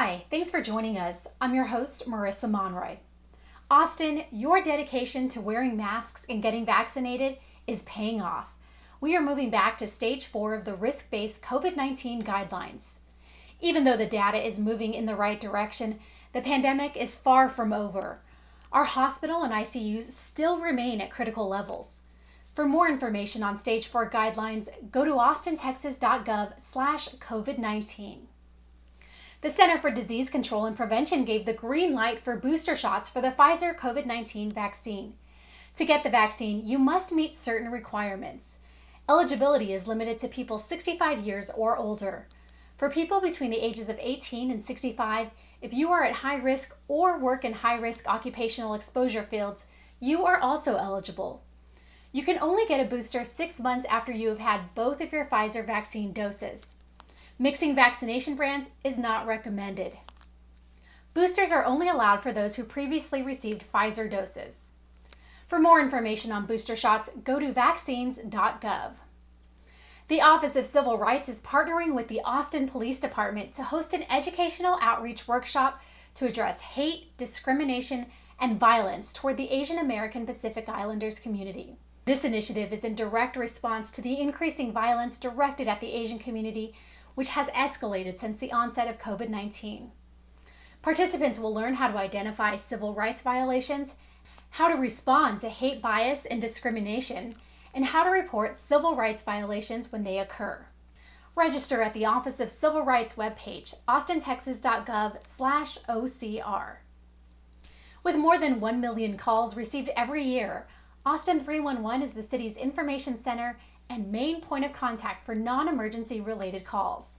Hi, thanks for joining us. I'm your host, Marissa Monroy. Austin, your dedication to wearing masks and getting vaccinated is paying off. We are moving back to stage 4 of the risk-based COVID-19 guidelines. Even though the data is moving in the right direction, the pandemic is far from over. Our hospital and ICUs still remain at critical levels. For more information on stage 4 guidelines, go to austintexas.gov/COVID-19. The Center for Disease Control and Prevention gave the green light for booster shots for the Pfizer COVID-19 vaccine. To get the vaccine, you must meet certain requirements. Eligibility is limited to people 65 years or older. For people between the ages of 18 and 65, if you are at high risk or work in high-risk occupational exposure fields, you are also eligible. You can only get a booster 6 months after you have had both of your Pfizer vaccine doses. Mixing vaccination brands is not recommended. Boosters are only allowed for those who previously received Pfizer doses. For more information on booster shots, go to vaccines.gov. The Office of Civil Rights is partnering with the Austin Police Department to host an educational outreach workshop to address hate, discrimination, and violence toward the Asian American Pacific Islanders community. This initiative is in direct response to the increasing violence directed at the Asian community, which has escalated since the onset of COVID-19. Participants will learn how to identify civil rights violations, how to respond to hate bias and discrimination, and how to report civil rights violations when they occur. Register at the Office of Civil Rights webpage, austintexas.gov/OCR. With more than 1 million calls received every year, Austin 311 is the city's information center and main point of contact for non-emergency related calls.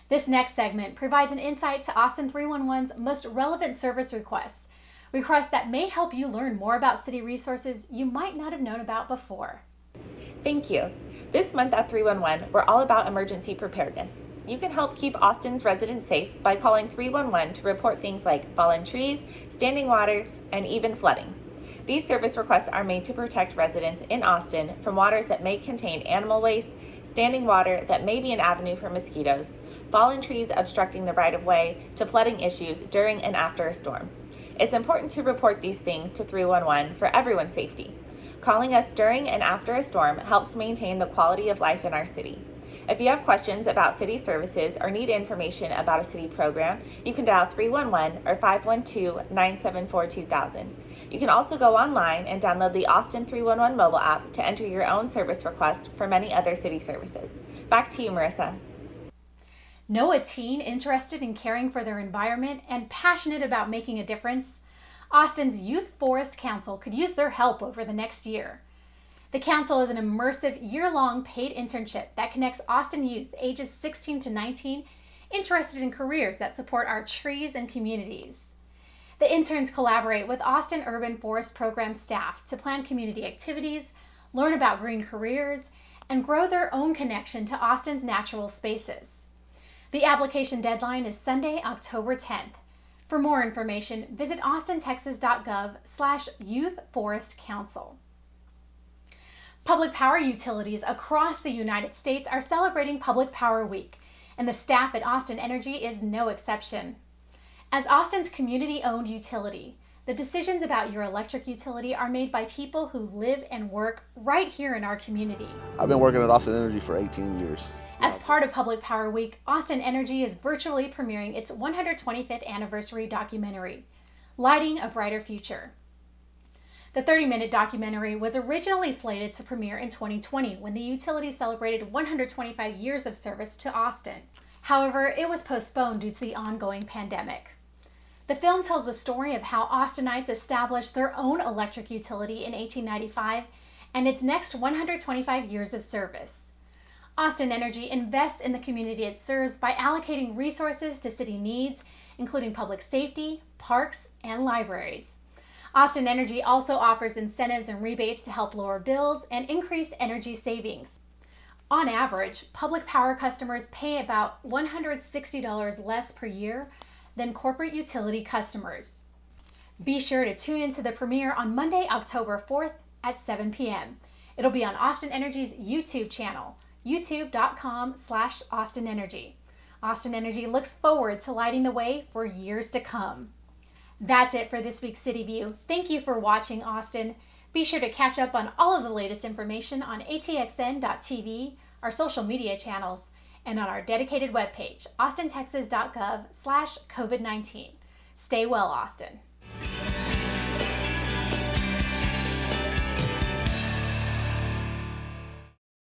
This next segment provides an insight to Austin 311's most relevant service requests that may help you learn more about city resources you might not have known about before. Thank you. This month at 311, we're all about emergency preparedness. You can help keep Austin's residents safe by calling 311 to report things like fallen trees, standing waters, and even flooding. These service requests are made to protect residents in Austin from waters that may contain animal waste, standing water that may be an avenue for mosquitoes, fallen trees obstructing the right-of-way, to flooding issues during and after a storm. It's important to report these things to 311 for everyone's safety. Calling us during and after a storm helps maintain the quality of life in our city. If you have questions about city services or need information about a city program, you can dial 311 or 512-974-2000. You can also go online and download the Austin 311 mobile app to enter your own service request for many other city services. Back to you, Marissa. Know a teen interested in caring for their environment and passionate about making a difference? Austin's Youth Forest Council could use their help over the next year. The council is an immersive year-long paid internship that connects Austin youth ages 16 to 19 interested in careers that support our trees and communities. The interns collaborate with Austin Urban Forest Program staff to plan community activities, learn about green careers, and grow their own connection to Austin's natural spaces. The application deadline is Sunday, October 10th. For more information, visit austintexas.gov/youthforestcouncil. Public power utilities across the United States are celebrating Public Power Week, and the staff at Austin Energy is no exception. As Austin's community-owned utility, the decisions about your electric utility are made by people who live and work right here in our community. I've been working at Austin Energy for 18 years. As part of Public Power Week, Austin Energy is virtually premiering its 125th anniversary documentary, Lighting a Brighter Future. The 30-minute documentary was originally slated to premiere in 2020 when the utility celebrated 125 years of service to Austin. However, it was postponed due to the ongoing pandemic. The film tells the story of how Austinites established their own electric utility in 1895 and its next 125 years of service. Austin Energy invests in the community it serves by allocating resources to city needs, including public safety, parks, and libraries. Austin Energy also offers incentives and rebates to help lower bills and increase energy savings. On average, public power customers pay about $160 less per year than corporate utility customers. Be sure to tune into the premiere on Monday, October 4th at 7 p.m. It'll be on Austin Energy's YouTube channel, youtube.com/AustinEnergy. Austin Energy looks forward to lighting the way for years to come. That's it for this week's City View. Thank you for watching, Austin. Be sure to catch up on all of the latest information on atxn.tv, our social media channels, and on our dedicated webpage, austintexas.gov/COVID-19. Stay well, Austin.